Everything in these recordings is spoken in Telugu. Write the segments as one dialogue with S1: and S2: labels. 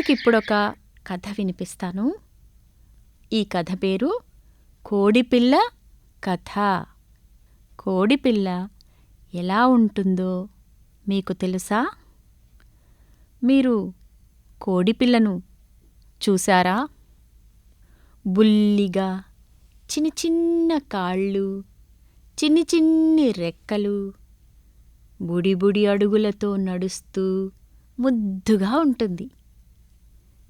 S1: మీకిప్పుడొక కథ వినిపిస్తాను. ఈ కథ పేరు కోడిపిల్ల కథ. కోడిపిల్ల ఎలా ఉంటుందో మీకు తెలుసా? మీరు కోడిపిల్లను చూశారా? బుల్లిగా, చిన్ని చిన్న కాళ్ళు, చిన్ని చిన్ని రెక్కలు, బుడి బుడి అడుగులతో నడుస్తూ ముద్దుగా ఉంటుంది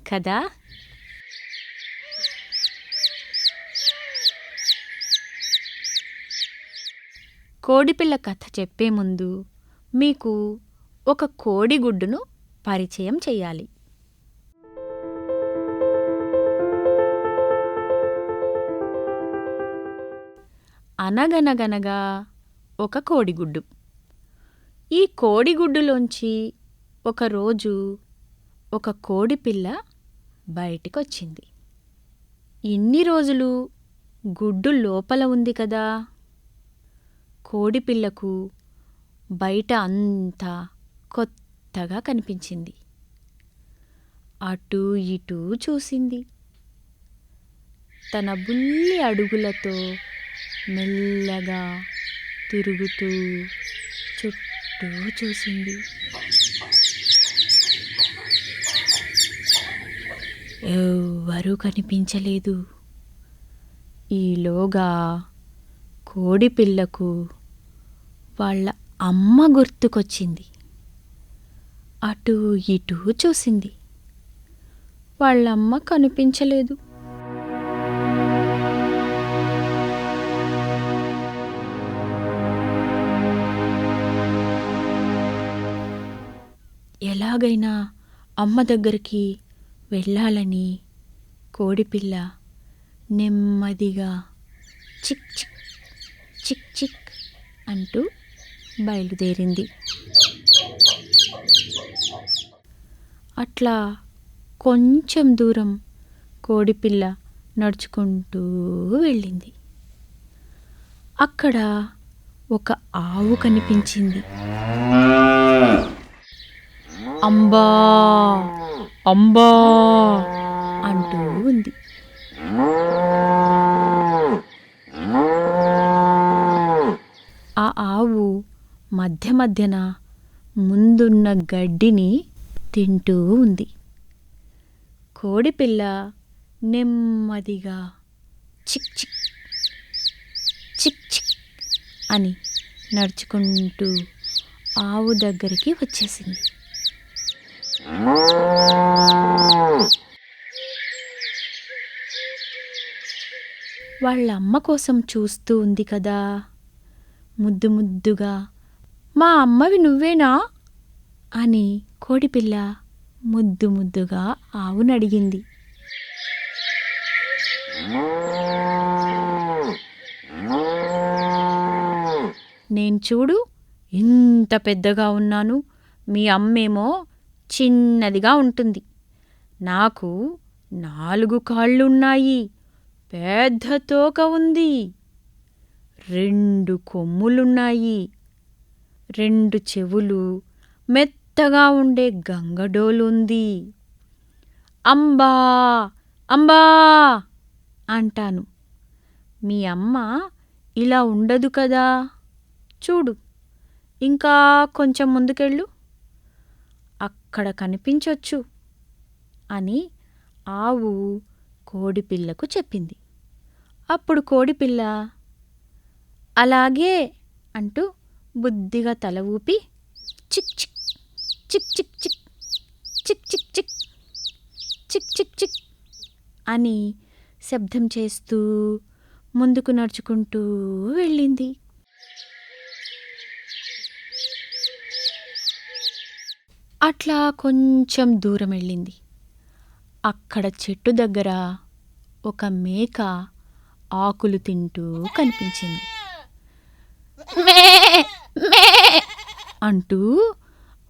S1: కదా? కోడిపిల్ల కథ చెప్పే ముందు మీకు ఒక కోడిగుడ్డును పరిచయం చెయ్యాలి. అనగనగనగా ఒక కోడిగుడ్డు. ఈ కోడిగుడ్డులోంచి ఒకరోజు ఒక కోడిపిల్ల బయటికొచ్చింది. ఇన్ని రోజులు గుడ్డు లోపల ఉంది కదా. కోడిపిల్లకు బయట అంతా కొత్తగా కనిపించింది. అటూ ఇటూ చూసింది. తన బుల్లి అడుగులతో మెల్లగా తిరుగుతూ చుట్టూ చూసింది. ఎవ్వరూ కనిపించలేదు. ఈలోగా కోడిపిల్లకు వాళ్ళ అమ్మ గుర్తుకొచ్చింది. అటూ ఇటూ చూసింది. వాళ్ళమ్మ కనిపించలేదు. ఎలాగైనా అమ్మ దగ్గరికి వెళ్ళాలని కోడిపిల్ల నెమ్మదిగా చిక్ చిక్ చిక్ చిక్ అంటూ బయలుదేరింది. అట్లా కొంచెం దూరం కోడిపిల్ల నడుచుకుంటూ వెళ్ళింది. అక్కడ ఒక ఆవు కనిపించింది. అంబా అంబా అంటూ ఉంది. ఆ ఆవు మధ్య మధ్యన ముందున్న గడ్డిని తింటూ ఉంది. కోడిపిల్ల నెమ్మదిగా చిక్ చిక్ చిక్ చిక్ అని నడుచుకుంటూ ఆవు దగ్గరికి వచ్చేసింది. వాళ్ళ అమ్మ కోసం చూస్తూ ఉంది కదా. ముద్దు ముద్దుగా మా అమ్మవి నువ్వేనా అని కోడిపిల్ల ముద్దు ముద్దుగా ఆవును అడిగింది. నేను చూడు ఇంత పెద్దగా ఉన్నాను, మీ అమ్మేమో చిన్నదిగా ఉంటుంది. నాకు 4 కాళ్ళున్నాయి, పెద్ద తోక ఉంది, 2 కొమ్ములున్నాయి, 2 చెవులు, మెత్తగా ఉండే గంగడోలుంది. అంబా అంబా అంటాను. మీ అమ్మ ఇలా ఉండదు కదా. చూడు, ఇంకా కొంచెం ముందుకెళ్ళు, అక్కడ కనిపించొచ్చు అని ఆవు కోడిపిల్లకు చెప్పింది. అప్పుడు కోడిపిల్ల అలాగే అంటూ బుద్ధిగా తల ఊపి చిక్ చిక్ చిక్ చిక్ చిక్ చిక్ చిక్ చిక్ చిక్ చిక్ చిక్ అని శబ్దం చేస్తూ ముందుకు నడుచుకుంటూ వెళ్ళింది. అట్లా కొంచెం దూరం వెళ్ళింది. అక్కడ చెట్టు దగ్గర ఒక మేక ఆకులు తింటూ కనిపించింది. మే మే అంటూ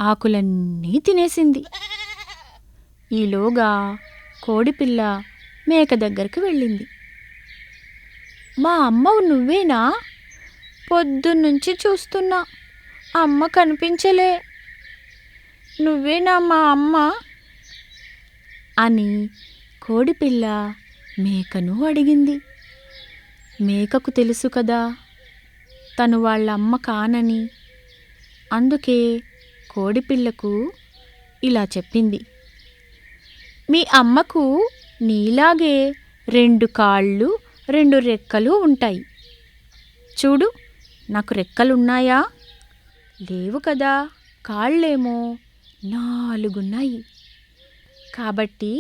S1: ఆకులన్నీ తినేసింది. ఈలోగా కోడిపిల్ల మేక దగ్గరికి వెళ్ళింది. మా అమ్మవు నువ్వేనా? పొద్దున్నుంచి చూస్తున్నా, అమ్మ కనిపించలే. నువ్వేనా మా అమ్మ? అని కోడిపిల్ల మేకను అడిగింది. మేకకు తెలుసు కదా తను వాళ్ళ అమ్మ కానని. అందుకే కోడిపిల్లకు ఇలా చెప్పింది, మీ అమ్మకు నీలాగే 2 కాళ్ళు 2 రెక్కలు ఉంటాయి. చూడు, నాకు రెక్కలున్నాయా? లేవు కదా, కాళ్ళేమో 4 ఉన్నాయి. కాబట్టి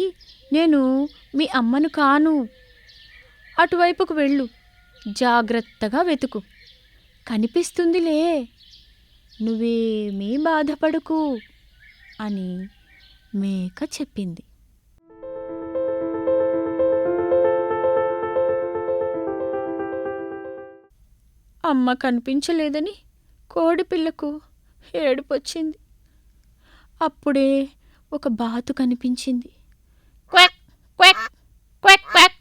S1: నేను మీ అమ్మను కాను. అటువైపుకు వెళ్ళు, జాగ్రత్తగా వెతుకు, కనిపిస్తుందిలే, నువ్వేమీ బాధపడకు అని మేక చెప్పింది. అమ్మ కనిపించలేదని కోడిపిల్లకు ఏడుపొచ్చింది. అప్పుడే ఒక బాతు కనిపించింది. Quack quack quack quack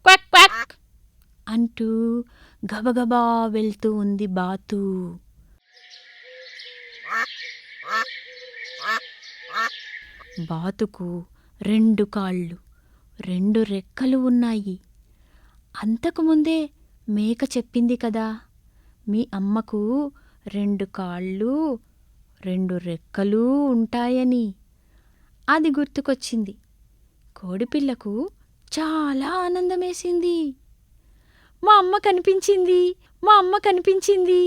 S1: quack quack అంటూ గబగబా వెళ్తూ ఉంది బాతు. బాతుకు 2 కాళ్ళు 2 రెక్కలు ఉన్నాయి. అంతకుముందే మేక చెప్పింది కదా, మీ అమ్మకు 2 కాళ్ళు 2 రెక్కలు ఉంటాయని. అది గుర్తుకొచ్చింది. కోడిపిల్లకు చాలా ఆనందమేసింది. మా అమ్మ కనిపించింది, మా అమ్మ కనిపించింది.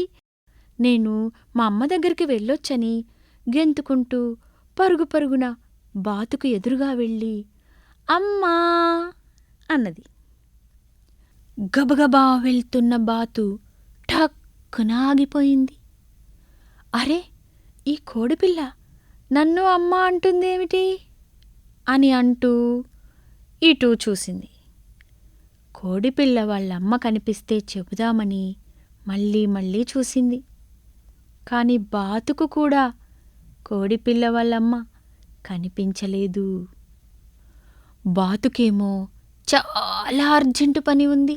S1: నేను మా అమ్మ దగ్గరికి వెళ్ళొచ్చని గెంతుకుంటూ పరుగు పరుగున బాతుకు ఎదురుగా వెళ్ళి అమ్మా అన్నది. గబగబా వెళ్తున్న బాతు ఠక్కున ఆగిపోయింది. అరే, ఈ కోడిపిల్ల నన్ను అమ్మ అంటుందేమిటి అని అంటూ ఇటూ చూసింది. కోడిపిల్ల వాళ్ళమ్మ కనిపిస్తే చెబుదామని మళ్ళీ మళ్ళీ చూసింది. కాని బాతుకు కూడా కోడిపిల్ల వాళ్ళమ్మ కనిపించలేదు. బాతుకేమో చాలా అర్జెంటు పని ఉంది,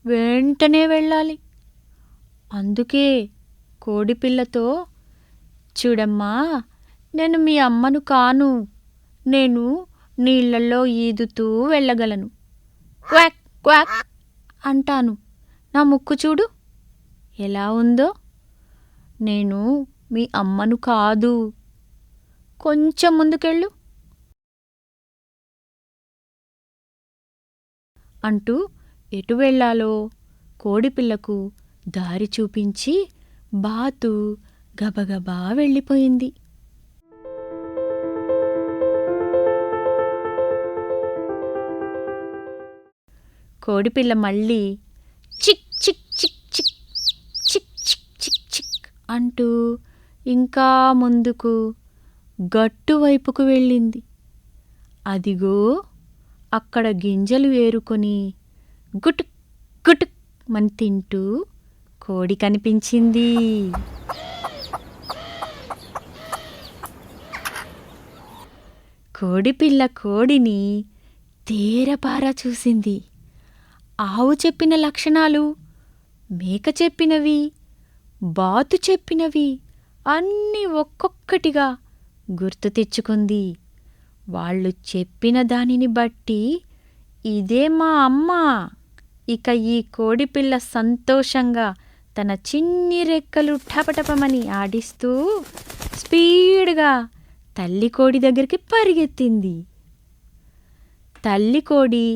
S1: వెంటనే వెళ్ళాలి. అందుకే కోడిపిల్లతో, చూడమ్మా, నేను మీ అమ్మను కాను, నేను నీళ్లలో ఈదుతూ వెళ్ళగలను, క్వాక్ క్వాక్ అంటాను, నా ముక్కు చూడు ఎలా ఉందో, నేను మీ అమ్మను కాదు, కొంచెం ముందుకెళ్ళు అంటూ ఎటు వెళ్ళాలో కోడిపిల్లకు దారి చూపించి బాతు గబగబా వెళ్ళిపోయింది. కోడిపిల్ల మళ్ళీ చిక్ చిక్ చిక్ చిక్ చిక్ చిక్ చిక్ చిక్ అంటూ ఇంకా ముందుకు గట్టు వైపుకు వెళ్ళింది. అదిగో అక్కడ గింజలు ఏరుకొని గుటుక్ గుటుక్ మని తింటూ కోడి కనిపించింది. కోడిపిల్ల కోడిని తేరపారా చూసింది. ఆవు చెప్పిన లక్షణాలు, మేక చెప్పినవి, బాతు చెప్పినవి అన్నీ ఒక్కొక్కటిగా గుర్తు తెచ్చుకుంది. వాళ్ళు చెప్పిన దానిని బట్టి ఇదే మా అమ్మ. ఇక ఈ కోడిపిల్ల సంతోషంగా తన చిన్ని రెక్కలు టపటపమని ఆడిస్తూ స్పీడ్గా తల్లి కోడి దగ్గరికి పరిగెత్తింది. తల్లి కోడి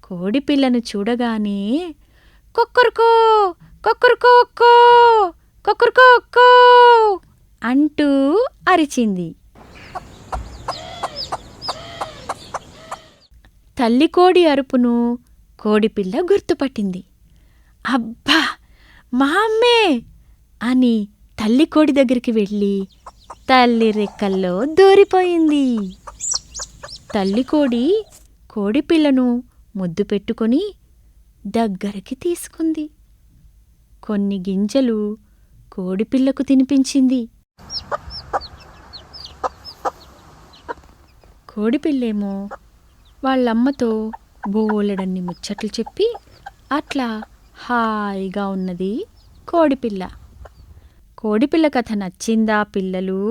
S1: కోడిపిల్లను చూడగానే కొక్కరుకో కొక్కరుకోక్కో కొక్కరుకోక్కో అంటూ అరిచింది. తల్లి కోడి అరుపును కోడిపిల్ల గుర్తుపట్టింది. అబ్బా, మా అమ్మే అని తల్లి కోడి దగ్గరికి వెళ్ళి తల్లి రెక్కల్లో దూరిపోయింది. తల్లి కోడి కోడిపిల్లను ముద్దు పెట్టుకొని దగ్గరికి తీసుకుంది. కొన్ని గింజలు కోడిపిల్లకు తినిపించింది. కోడిపిల్లేమో వాళ్ళమ్మతో బోలెడన్ని ముచ్చట్లు చెప్పి అట్లా హాయిగా ఉన్నది కోడిపిల్ల. కోడిపిల్ల కథ నచ్చిందా పిల్లలు?